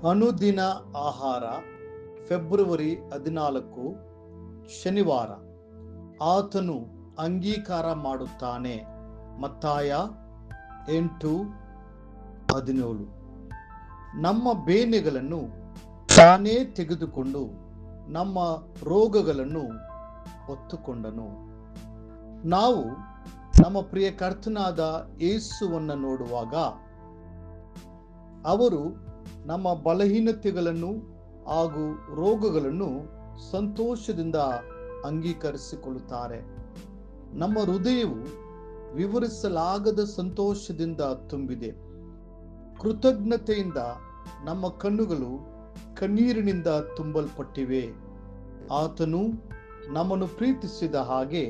ಅನುದಿನ ಆಹಾರ ಫೆಬ್ರವರಿ 14 ಶನಿವಾರ. ಆತನು ಅಂಗೀಕಾರ ಮಾಡುತ್ತಾನೆ. ಮತ್ತಾಯ 8:17. ನಮ್ಮ ಬೇನೆಗಳನ್ನು ತಾನೇ ತೆಗೆದುಕೊಂಡು ನಮ್ಮ ರೋಗಗಳನ್ನು ಹೊತ್ತುಕೊಂಡನು. ನಾವು ನಮ್ಮ ಪ್ರಿಯ ಕರ್ತನಾದ ಯೇಸುವನ್ನು ನೋಡುವಾಗ ಅವರು ನಮ್ಮ ಬಲಹೀನತೆಗಳನ್ನು ಹಾಗೂ ರೋಗಗಳನ್ನು ಸಂತೋಷದಿಂದ ಅಂಗೀಕರಿಸಿಕೊಳ್ಳುತ್ತಾರೆ. ನಮ್ಮ ಹೃದಯವು ವಿವರಿಸಲಾಗದ ಸಂತೋಷದಿಂದ ತುಂಬಿದೆ. ಕೃತಜ್ಞತೆಯಿಂದ ನಮ್ಮ ಕಣ್ಣುಗಳು ಕಣ್ಣೀರಿನಿಂದ ತುಂಬಲ್ಪಟ್ಟಿವೆ. ಆತನು ನಮ್ಮನ್ನು ಪ್ರೀತಿಸಿದ ಹಾಗೆ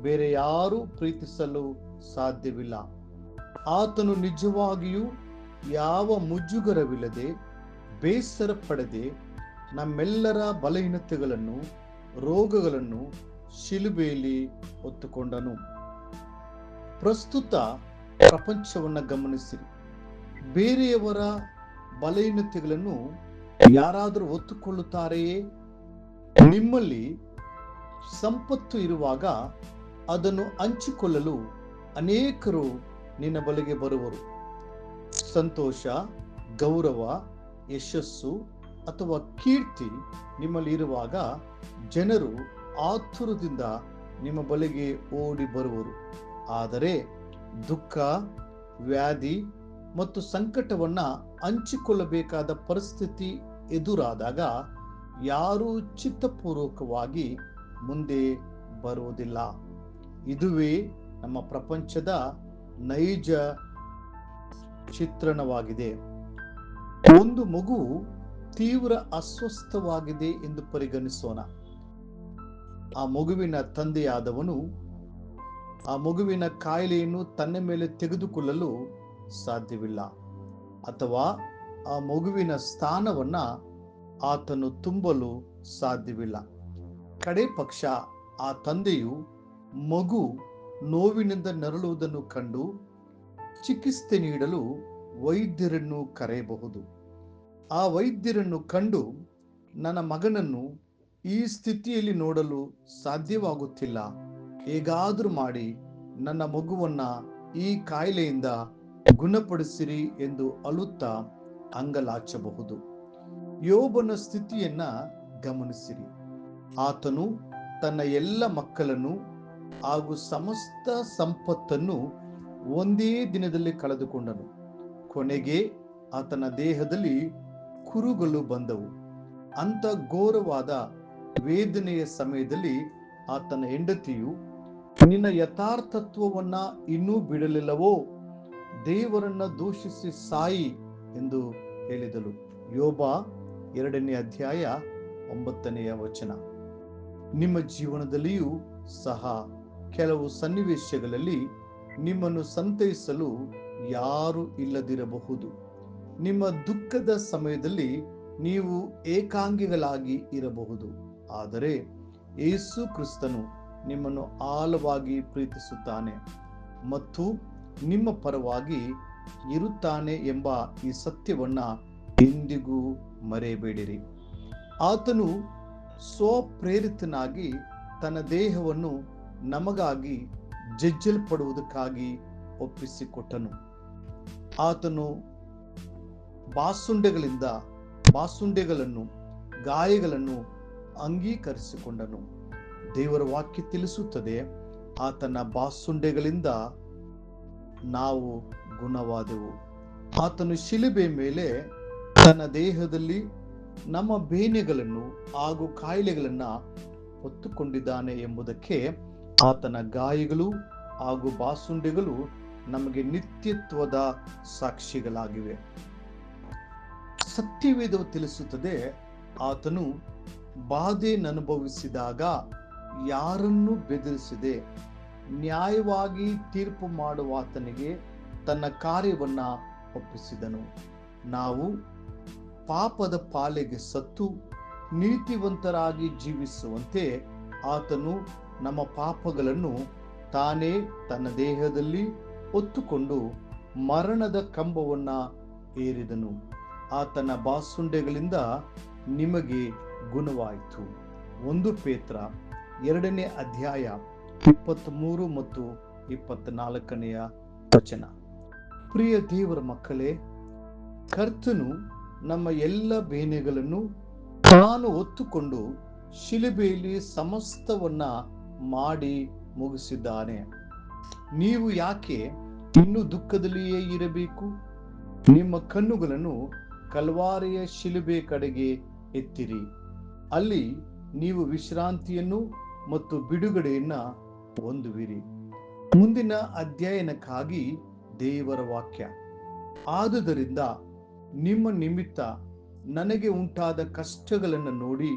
ಬೇರೆ ಯಾರೂ ಪ್ರೀತಿಸಲು ಸಾಧ್ಯವಿಲ್ಲ. ಆತನು ನಿಜವಾಗಿಯೂ ಯಾವ ಮುಜುಗರವಿಲ್ಲದೆ, ಬೇಸರ ಪಡದೆ ನಮ್ಮೆಲ್ಲರ ಬಲಹೀನತೆಗಳನ್ನು, ರೋಗಗಳನ್ನು ಶಿಲುಬೆಯಲ್ಲಿ ಹೊತ್ತುಕೊಂಡನು. ಪ್ರಸ್ತುತ ಪ್ರಪಂಚವನ್ನು ಗಮನಿಸಿರಿ. ಬೇರೆಯವರ ಬಲಹೀನತೆಗಳನ್ನು ಯಾರಾದರೂ ಹೊತ್ತುಕೊಳ್ಳುತ್ತಾರೆಯೇ? ನಿಮ್ಮಲ್ಲಿ ಸಂಪತ್ತು ಇರುವಾಗ ಅದನ್ನು ಹಂಚಿಕೊಳ್ಳಲು ಅನೇಕರು ನಿನ್ನ ಬಳಿಗೆ ಬರುವರು. ಸಂತೋಷ, ಗೌರವ, ಯಶಸ್ಸು ಅಥವಾ ಕೀರ್ತಿ ನಿಮ್ಮಲ್ಲಿ ಇರುವಾಗ ಜನರು ಆತುರದಿಂದ ನಿಮ್ಮ ಬಳಿಗೆ ಓಡಿ ಬರುವರು. ಆದರೆ ದುಃಖ, ವ್ಯಾಧಿ ಮತ್ತು ಸಂಕಟವನ್ನು ಹಂಚಿಕೊಳ್ಳಬೇಕಾದ ಪರಿಸ್ಥಿತಿ ಎದುರಾದಾಗ ಯಾರೂ ಚಿತ್ತಪೂರ್ವಕವಾಗಿ ಮುಂದೆ ಬರುವುದಿಲ್ಲ. ಇದುವೇ ನಮ್ಮ ಪ್ರಪಂಚದ ನೈಜ ಚಿತ್ರಣವಾಗಿದೆ. ಒಂದು ಮಗು ತೀವ್ರ ಅಸ್ವಸ್ಥವಾಗಿದೆ ಎಂದು ಪರಿಗಣಿಸೋಣ. ಆ ಮಗುವಿನ ತಂದೆಯಾದವನು ಆ ಮಗುವಿನ ಕಾಯಿಲೆಯನ್ನು ತನ್ನ ಮೇಲೆ ತೆಗೆದುಕೊಳ್ಳಲು ಸಾಧ್ಯವಿಲ್ಲ, ಅಥವಾ ಆ ಮಗುವಿನ ಸ್ಥಾನವನ್ನ ಆತನು ತುಂಬಲು ಸಾಧ್ಯವಿಲ್ಲ. ಕಡೆ ಪಕ್ಷ ಆ ತಂದೆಯು ಮಗು ನೋವಿನಿಂದ ನರಳುವುದನ್ನು ಕಂಡು ಚಿಕಿತ್ಸೆ ನೀಡಲು ವೈದ್ಯರನ್ನು ಕರೆಯಬಹುದು. ಆ ವೈದ್ಯರನ್ನು ಕಂಡು ನನ್ನ ಮಗನನ್ನು ಈ ಸ್ಥಿತಿಯಲ್ಲಿ ನೋಡಲು ಸಾಧ್ಯವಾಗುತ್ತಿಲ್ಲ, ಹೇಗಾದರೂ ಮಾಡಿ ನನ್ನ ಮಗುವನ್ನ ಈ ಕಾಯಿಲೆಯಿಂದ ಗುಣಪಡಿಸಿರಿ ಎಂದು ಅಳುತ್ತಾ ಅಂಗಲಾಚಬಹುದು. ಯೋಬನ ಸ್ಥಿತಿಯನ್ನ ಗಮನಿಸಿರಿ. ಆತನು ತನ್ನ ಎಲ್ಲ ಮಕ್ಕಳನ್ನು ಹಾಗೂ ಸಮಸ್ತ ಸಂಪತ್ತನ್ನು ಒಂದೇ ದಿನದಲ್ಲಿ ಕಳೆದುಕೊಂಡನು. ಕೊನೆಗೆ ಆತನ ದೇಹದಲ್ಲಿ ಕುರುಗಳು ಬಂದವು. ಅಂತ ಘೋರವಾದ ವೇದನೆಯ ಸಮಯದಲ್ಲಿ ಆತನ ಹೆಂಡತಿಯು, ನಿನ್ನ ಯಥಾರ್ಥತ್ವವನ್ನ ಇನ್ನೂ ಬಿಡಲಿಲ್ಲವೋ? ದೇವರನ್ನ ದೂಷಿಸಿ ಸಾಯಿ ಎಂದು ಹೇಳಿದಳು. ಯೋಬ 2ನೇ ಅಧ್ಯಾಯ 9ನೇ ವಚನ. ನಿಮ್ಮ ಜೀವನದಲ್ಲಿಯೂ ಸಹ ಕೆಲವು ಸನ್ನಿವೇಶಗಳಲ್ಲಿ ನಿಮ್ಮನ್ನು ಸಂತೈಸಲು ಯಾರು ಇಲ್ಲದಿರಬಹುದು. ನಿಮ್ಮ ದುಃಖದ ಸಮಯದಲ್ಲಿ ನೀವು ಏಕಾಂಗಿಗಳಾಗಿ ಇರಬಹುದು. ಆದರೆ ಯೇಸು ಕ್ರಿಸ್ತನು ನಿಮ್ಮನ್ನು ಆಳವಾಗಿ ಪ್ರೀತಿಸುತ್ತಾನೆ ಮತ್ತು ನಿಮ್ಮ ಪರವಾಗಿ ಇರುತ್ತಾನೆ ಎಂಬ ಈ ಸತ್ಯವನ್ನ ಎಂದಿಗೂ ಮರೆಯಬೇಡಿರಿ. ಆತನು ಸ್ವಪ್ರೇರಿತನಾಗಿ ತನ್ನ ದೇಹವನ್ನು ನಮಗಾಗಿ ಜಜ್ಜಲ್ಪಡುವುದಕ್ಕಾಗಿ ಒಪ್ಪಿಸಿಕೊಟ್ಟನು. ಆತನು ಬಾಸುಂಡೆಗಳನ್ನು, ಗಾಯಗಳನ್ನು ಅಂಗೀಕರಿಸಿಕೊಂಡನು. ದೇವರ ವಾಕ್ಯ ತಿಳಿಸುತ್ತದೆ, ಆತನ ಬಾಸುಂಡೆಗಳಿಂದ ನಾವು ಗುಣವಾದೆವು. ಆತನು ಶಿಲುಬೆ ಮೇಲೆ ತನ್ನ ದೇಹದಲ್ಲಿ ನಮ್ಮ ಬೇನೆಗಳನ್ನು ಹಾಗೂ ಕಾಯಿಲೆಗಳನ್ನು ಹೊತ್ತುಕೊಂಡಿದ್ದಾನೆ ಎಂಬುದಕ್ಕೆ ಆತನ ಗಾಯಗಳು ಹಾಗೂ ಬಾಸುಂಡೆಗಳು ನಮಗೆ ನಿತ್ಯತ್ವದ ಸಾಕ್ಷಿಗಳಾಗಿವೆ. ಸತ್ಯವೇದವು ತಿಳಿಸುತ್ತದೆ, ಆತನು ಬಾಧೆಯನ್ನನುಭವಿಸಿದಾಗ ಯಾರನ್ನೂ ಬೆದರಿಸದೆ ನ್ಯಾಯವಾಗಿ ತೀರ್ಪು ಮಾಡುವ ಆತನಿಗೆ ತನ್ನ ಕಾರ್ಯವನ್ನ ಒಪ್ಪಿಸಿದನು. ನಾವು ಪಾಪದ ಪಾಲೆಗೆ ಸತ್ತು ನೀತಿವಂತರಾಗಿ ಜೀವಿಸುವಂತೆ ಆತನು ನಮ್ಮ ಪಾಪಗಳನ್ನು ತಾನೇ ತನ್ನ ದೇಹದಲ್ಲಿ ಹೊತ್ತುಕೊಂಡು ಮರಣದ ಕಂಬವನ್ನ ಏರಿದನು. ಆತನ ಬಾಸುಂಡೆಗಳಿಂದ ನಿಮಗೆ ಗುಣವಾಯಿತು. 1 ಪೇತ್ರ 2ನೇ ಅಧ್ಯಾಯ 23 ಮತ್ತು 24ನೆಯ ವಚನ. ಪ್ರಿಯ ದೇವರ ಮಕ್ಕಳೇ, ಕರ್ತನು ನಮ್ಮ ಎಲ್ಲ ಬೇನೆಗಳನ್ನು ತಾನು ಹೊತ್ತುಕೊಂಡು ಶಿಲುಬೆಯಲ್ಲಿ ಸಮಸ್ತವನ್ನ ಮಾಡಿ ಮುಗಿಸಿದ್ದಾನೆ. ನೀವು ಯಾಕೆ ಇನ್ನೂ ದುಃಖದಲ್ಲಿಯೇ ಇರಬೇಕು? ನಿಮ್ಮ ಕಣ್ಣುಗಳನ್ನು ಕಲ್ವಾರಿಯ ಶಿಲುಬೆ ಕಡೆಗೆ ಎತ್ತಿರಿ. ಅಲ್ಲಿ ನೀವು ವಿಶ್ರಾಂತಿಯನ್ನು ಮತ್ತು ಬಿಡುಗಡೆಯನ್ನ ಹೊಂದುವಿರಿ. ಮುಂದಿನ ಅಧ್ಯಯನಕ್ಕಾಗಿ ದೇವರ ವಾಕ್ಯ. ಆದುದರಿಂದ ನಿಮ್ಮ ನಿಮಿತ್ತ ನನಗೆ ಉಂಟಾದ ಕಷ್ಟಗಳನ್ನು ನೋಡಿ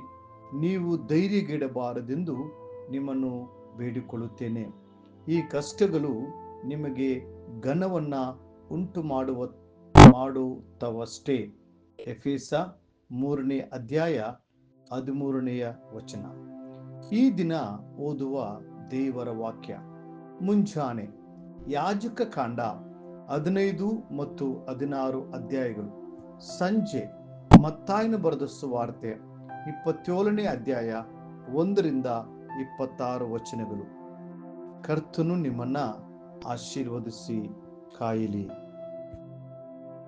ನೀವು ಧೈರ್ಯಗೆಡಬಾರದೆಂದು ನಿಮ್ಮನ್ನು ಬೇಡಿಕೊಳ್ಳುತ್ತೇನೆ. ಈ ಕಷ್ಟಗಳು ನಿಮಗೆ ಘನವನ್ನ ಉಂಟು ಮಾಡುತ್ತವಷ್ಟೇ. ಎಫೆಸ 3ನೇ ಅಧ್ಯಾಯ 13ನೆಯ ವಚನ. ಈ ದಿನ ಓದುವ ದೇವರ ವಾಕ್ಯ. ಮುಂಜಾನೆ ಯಾಜಕ ಕಾಂಡ 15 ಮತ್ತು 16 ಅಧ್ಯಾಯಗಳು. ಸಂಜೆ ಮತ್ತಾಯನ ಬರೆದ ಸುವಾರ್ತೆ 27ನೇ ಅಧ್ಯಾಯ 1ರಿಂದ 26 ವಚನಗಳು. ಕರ್ತನು ನಿಮ್ಮನ್ನ ಆಶೀರ್ವದಿಸಿ ಕಾಯಲಿ.